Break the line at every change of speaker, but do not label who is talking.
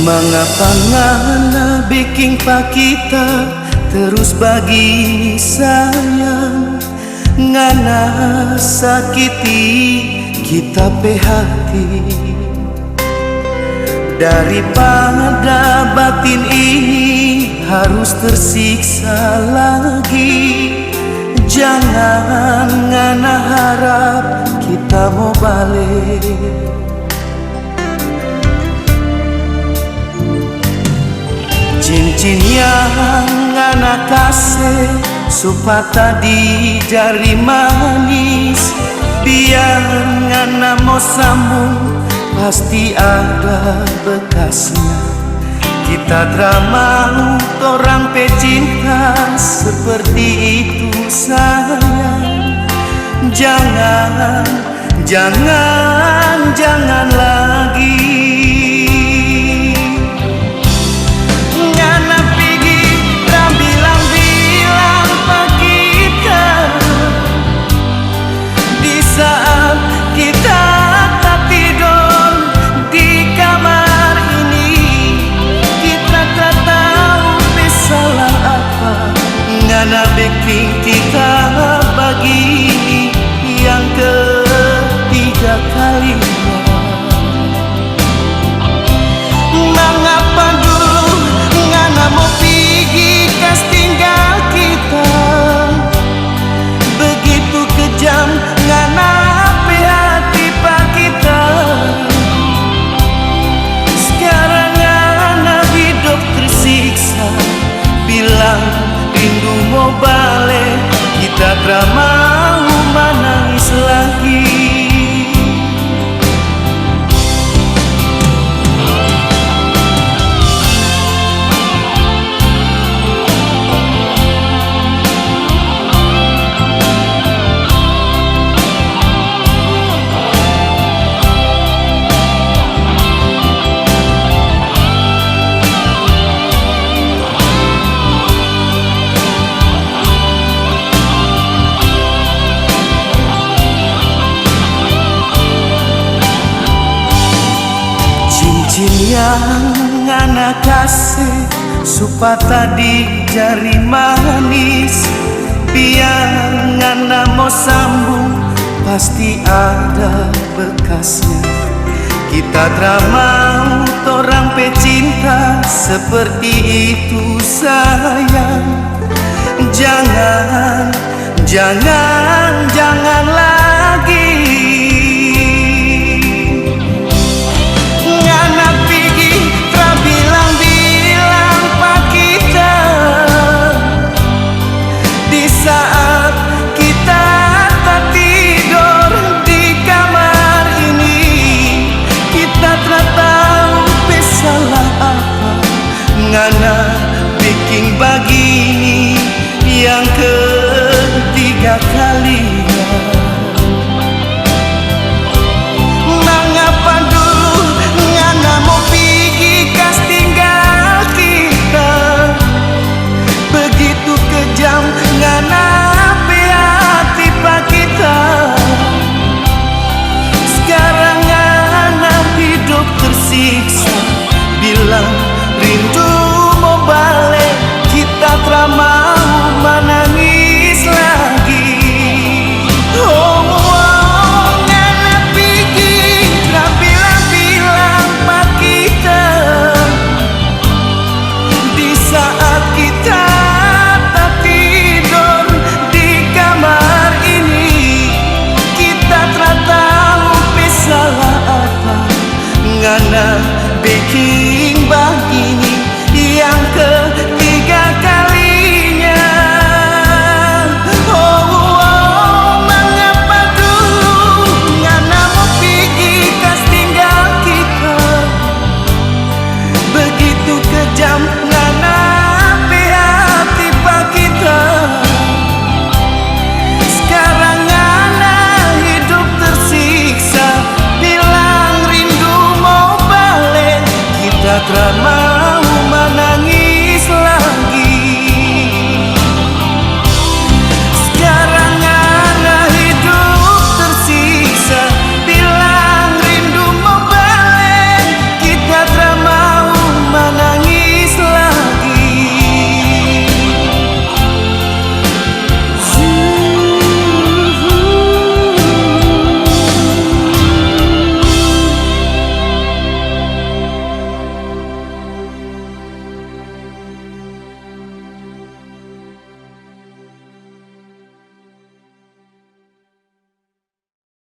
Mengapa ngana bikin pak kita terus bagi sayang, ngana sakiti kita pe hati. Daripada batin ini harus tersiksa lagi, jangan ngana harap kita mau balik. Cincin yang ngana kasih supaya tadi jari manis, biar ngana mau sambung pasti ada bekasnya. Kita drama orang pecinta seperti itu sayang. Jangan, jangan, jangan lagi. Ngana pergi dan bilang-bilang pak kita di saat kita tak tidur di kamar ini. Kita tak tahu salah apa, ngana bikin kita bagi yang ketiga kalinya. Mengapa dulu ngana mau pergi kas tinggal kita, begitu kejam ngana pe hati pak kita. Sekarang ngana hidup tersiksa, bilang rindu mau balik, kita tak mau menangis lagi. Cincin yang ngana kasih supaya tadi jari manis, biar ngana mau sambung pasti ada bekasnya. Kita tak mau orang pecinta seperti itu sayang. Jangan, jangan, jangan lagi. Saat kita tak tidur di kamar ini, kita tak tahu salah apa, ngana bikin begini yang ketiga kalinya. Mengapa dulu ngana mau pergi kas tinggal kita, begitu kejam ngana pe hati pak kita. Sekarang ngana hidup tersiksa, bilang rindu mau balik, kita tak mau menangis lagi. Oh, oh, ngana pergi dan bilang-bilang pak kita di saat kita ngana bikin